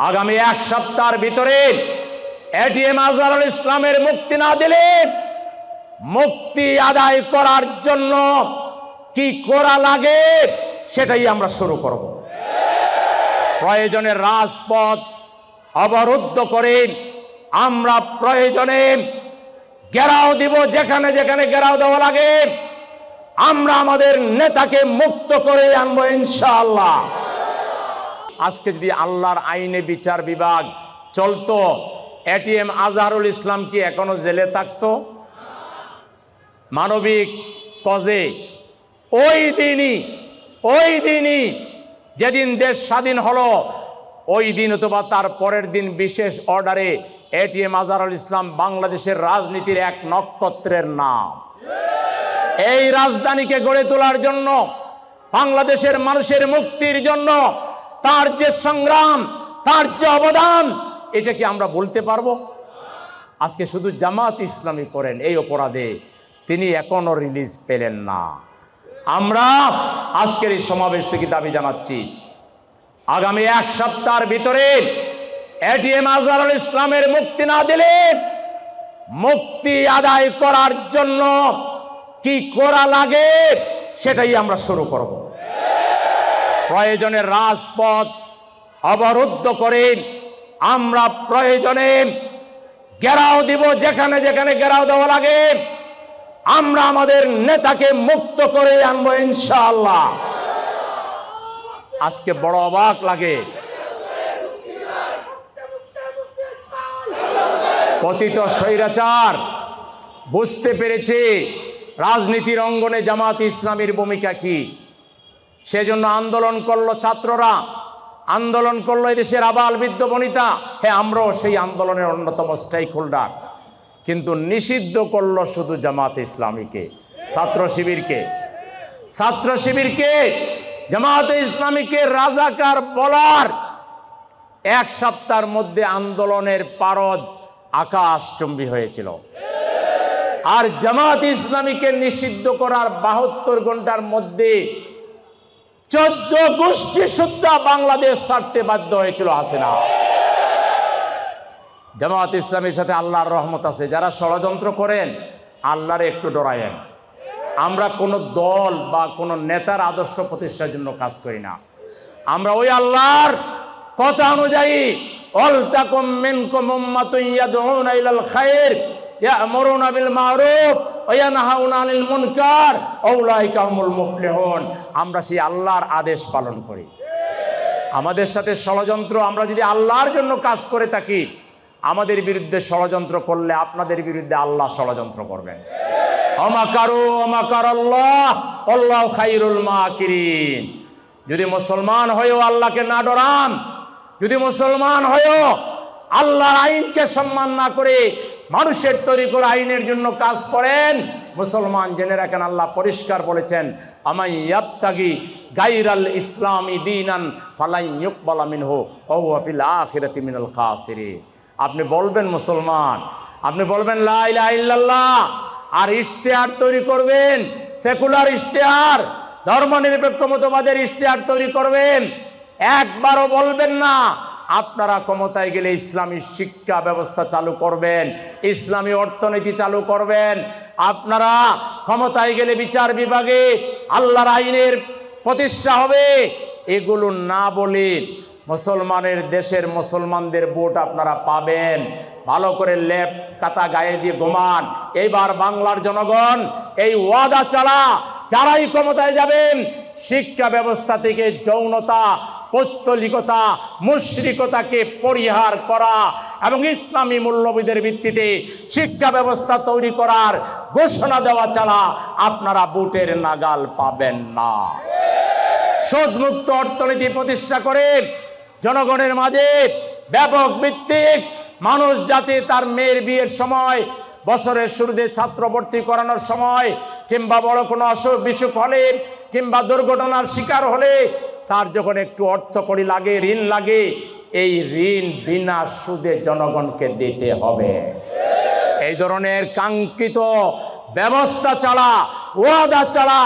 আগামী এক সপ্তাহের ভিতরে এটিএম আজহারুল ইসলামের মুক্তি না দিলে মুক্তি আদায় করার জন্য কি করা লাগে সেটাই আমরা শুরু করব। প্রয়োজনে রাজপথ অবরুদ্ধ করে আমরা প্রয়োজনে ঘেরাও দিব, যেখানে যেখানে ঘেরাও দেওয়া লাগে আমরা আমাদের নেতাকে মুক্ত করে আনবো ইনশাআল্লাহ। আজকে যদি আল্লাহর আইনে বিচার বিভাগ চলতো, এটিএম আজহারুল ইসলাম কি এখনো জেলে থাকতো? মানবিক কজে ওই দিনই যেদিন দেশ স্বাধীন হলো ওই দিন অথবা তার পরের দিন বিশেষ অর্ডারে এটিএম আজহারুল ইসলাম বাংলাদেশের রাজনীতির এক নক্ষত্রের নাম। এই রাজধানীকে গড়ে তোলার জন্য, বাংলাদেশের মানুষের মুক্তির জন্য তার যে সংগ্রাম, তার যে অবদান, এটা কি আমরা বলতে পারবো? আজকে শুধু জামাত ইসলামী করেন এই অপরাধে তিনি এখনো রিলিজ পেলেন না। আমরা আজকের এই সমাবেশ থেকে দাবি জানাচ্ছি, আগামী এক সপ্তাহের ভিতরে এটিএম আজহারুল ইসলামের মুক্তি না দিলে মুক্তি আদায় করার জন্য কি করা লাগে সেটাই আমরা শুরু করব। প্রয়োজনে রাজপথ অবরুদ্ধ করে আমরা প্রয়োজনে ঘেরাও দিব, যেখানে যেখানে ঘেরাও দেওয়া লাগে আমরা আমাদের নেতাকে মুক্ত করে আনবো ইনশাআল্লাহ। আজকে বড় অবাক লাগে, পতিত স্বৈরাচার বুঝতে পেরেছে রাজনীতির অঙ্গনে জামাত ইসলামীর ভূমিকা কি। সেজন্য আন্দোলন করলো ছাত্ররা, আন্দোলন করলো এদেশের আবাল বৃদ্ধ বনিতা। হ্যাঁ, আমরাও সেই আন্দোলনের অন্যতম স্টেক হোল্ডার, কিন্তু নিষিদ্ধ করলো শুধু জামাত ইসলামীকে, ছাত্র শিবিরকে জামাত ইসলামীকে রাজাকার বলার এক সপ্তাহের মধ্যে আন্দোলনের পারদ আকাশচুম্বী হয়েছিল। আর জামাত ইসলামীকে নিষিদ্ধ করার 72 ঘন্টার মধ্যে 14 গোষ্ঠী সুদ্ধা বাংলাদেশ ছাড়তে বাধ্য হয়েছিল হাসিনা। জামাত ইসলামীর সাথে আল্লাহর রহমত আছে। যারা ষড়যন্ত্র করেন আল্লাহরে একটু ডরায়েন। আমরা কোনো দল বা কোনো নেতার আদর্শ প্রতিষ্ঠার জন্য কাজ করি না। আমরা ওই আল্লাহর কথা অনুযায়ী ওয়ালতাকুম মিনকুম উম্মাতুন ইয়াদউনা ইলাল খায়র ইয়া'মুরুনা বিল মা'রুফ ওয়া ইয়ানহাউনা আনিল মুনকার উলাইকা হুমুল মুফলিহুন। আমরা সেই আল্লাহর আদেশ পালন করি। আমাদের সাথে ষড়যন্ত্র, আমরা যদি আল্লাহর জন্য কাজ করে থাকি, আমাদের বিরুদ্ধে ষড়যন্ত্র করলে আপনাদের বিরুদ্ধে আল্লাহ ষড়যন্ত্র করবেন। আমাকারু আমাকারাল্লাহ আল্লাহু খায়রুল মাকিরিন। যদি মুসলমান হয়েও আল্লাহকে না ডরান, যদি মুসলমান হয়েও আল্লাহর আইনকে সম্মান না করে মানুষের তৈরি করা আইনের জন্য কাজ করেন, মুসলমান জেনে রাখেন আল্লাহ পরিষ্কার বলেছেন, আমাই ইয়াবতাগি গায়রাল ইসলামি দীনান ফালাই ইউকবালা মিনহু ওয়া হুয়া ফিল আখিরাতি মিনাল খাসিরিন। আপনি বলবেন মুসলমান, আপনি বলবেন লা ইলাহা ইল্লাল্লাহ, আর ইশতেহার তৈরি করবেন, সেকুলার ইশতেহার, ধর্মনিরপেক্ষ মতবাদের ইশতেহার তৈরি করবেন। একবারও বলবেন না আপনারা ক্ষমতায় গেলে ইসলামী শিক্ষা ব্যবস্থা চালু করবেন, ইসলামী অর্থনীতি চালু করবেন, আপনারা ক্ষমতায় গেলে বিচার বিভাগে আল্লাহর আইনের প্রতিষ্ঠা হবে। এগুলো না বলে মুসলমানের দেশের মুসলমানদের ভোট আপনারা পাবেন। ভালো করে লেপ কাতা গায়ে দিয়ে ঘুমান। এইবার বাংলার জনগণ এই ওয়াদা চালা, যারাই ক্ষমতায় যাবেন শিক্ষা ব্যবস্থা থেকে যৌনতা, পৌত্তলিকতা, মুশরিকতাকে পরিহার করা এবং ইসলামী মূল্যবোধের ভিত্তিতে শিক্ষা ব্যবস্থা তৈরি করার ঘোষণা দেওয়া ছাড়া আপনারা ভোটের নাগাল পাবেন না। সুদমুক্ত অর্থনীতি প্রতিষ্ঠা করে জনগণের মাঝে ব্যাপক ভিত্তিক মানুষ যাতে তার মেয়ের বিয়ের সময়, বছরের শুরুতে ছাত্র ভর্তি করানোর সময়, কিংবা বড় কোনো অসুখ বিসুখ হলে, কিংবা দুর্ঘটনার শিকার হলে তার যখন একটু অর্থকড়ি লাগে, ঋণ লাগে, এই ঋণ বিনা সুদে জনগণকে দিতে হবে। এই ধরনের কাঙ্ক্ষিত ব্যবস্থা ছাড়া, ওয়াদা ছাড়া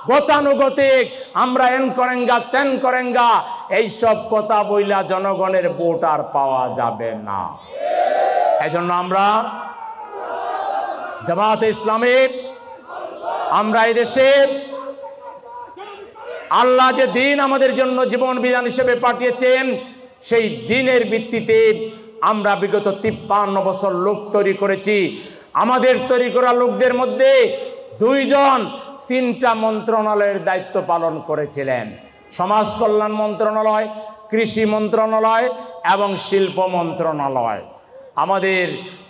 গতানুগতিক আমরা এন করেঙ্গা তেন করেঙ্গা এইসব কথা বইলা জনগণের ভোট আর পাওয়া যাবে না। এজন্য আমরা জামাতে ইসলামী, আমরা এই দেশে আল্লাহ যে দিন আমাদের জন্য জীবন বিধান হিসেবে পাঠিয়েছেন, সেই দিনের ভিত্তিতে আমরা বিগত 53 বছর লোক তৈরি করেছি। আমাদের তৈরি করা লোকদের মধ্যে 2 জন 3টা মন্ত্রণালয়ের দায়িত্ব পালন করেছিলেন, সমাজ কল্যাণ মন্ত্রণালয়, কৃষি মন্ত্রণালয় এবং শিল্প মন্ত্রণালয়। আমাদের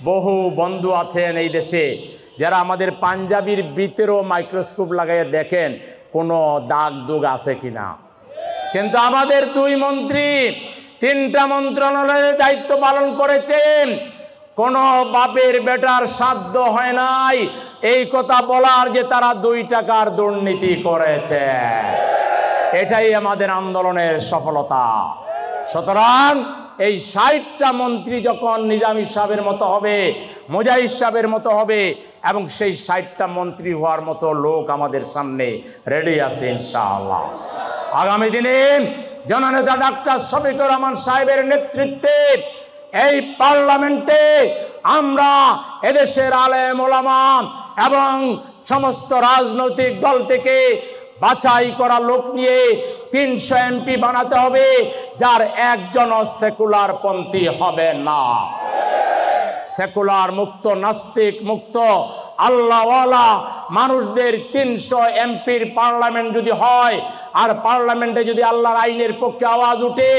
বহু বন্ধু আছেন এই দেশে যারা আমাদের পাঞ্জাবির ভিতরেও মাইক্রোস্কোপ লাগাইয়ে দেখেন কোনো দাগ দুগ আছে কিনা। কিন্তু আমাদের 2 মন্ত্রী 3টা মন্ত্রণালয়ের দায়িত্ব পালন করেছেন। কোনো বাপের বেটার সাধ্য হয় নাই এই কথা বলার যে তারা 2 টাকার দুর্নীতি করেছে। এটাই আমাদের আন্দোলনের সফলতা। সুতরাং এই 60টা মন্ত্রী যখন নিজামী সাহেবের মতো হবে, মুজাহিদ সাহেবের মতো হবে, এবং সেই 60টা মন্ত্রী হওয়ার মতো লোক আমাদের সামনে রেডি আছে ইনশাআল্লাহ। আগামী দিনে জননেতা ডাক্তার শফিকুর রহমান সাহেবের নেতৃত্বে এই পার্লামেন্টে আমরা এদেশের আলেম ওলামা এবং সমস্ত রাজনৈতিক দল থেকে বাছাই করা লোক নিয়ে 300 এমপি বানাতে হবে, যার একজনও সেকুলার পন্থী হবে না। সেকুলার মুক্ত, নাস্তিক মুক্ত, আল্লাহওয়ালা মানুষদের 300 এমপির পার্লামেন্ট যদি হয়, আর পার্লামেন্টে যদি আল্লাহর আইনের পক্ষে আওয়াজ উঠে,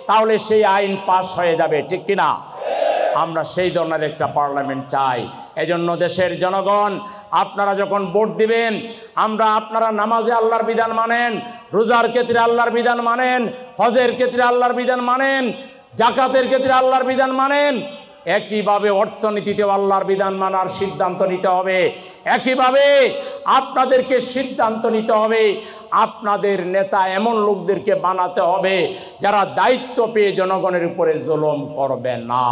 তাহলে সেই আইন পাস হয়ে যাবে, ঠিক কিনা? আমরা সেই ধরনের একটা পার্লামেন্ট চাই। এজন্য দেশের জনগণ, আপনারা যখন ভোট দিবেন, আপনারা নামাজে আল্লাহর বিধান মানেন, রোজার ক্ষেত্রে আল্লাহর বিধান মানেন, হজের ক্ষেত্রে আল্লাহর বিধান মানেন, জাকাতের ক্ষেত্রে আল্লাহর বিধান মানেন, একইভাবে অর্থনীতিতেও আল্লাহর বিধান মানার সিদ্ধান্ত নিতে হবে। একইভাবে আপনাদেরকে সিদ্ধান্ত নিতে হবে, আপনাদের নেতা এমন লোকদেরকে বানাতে হবে যারা দায়িত্ব পেয়ে জনগণের উপরে জুলুম করবে না।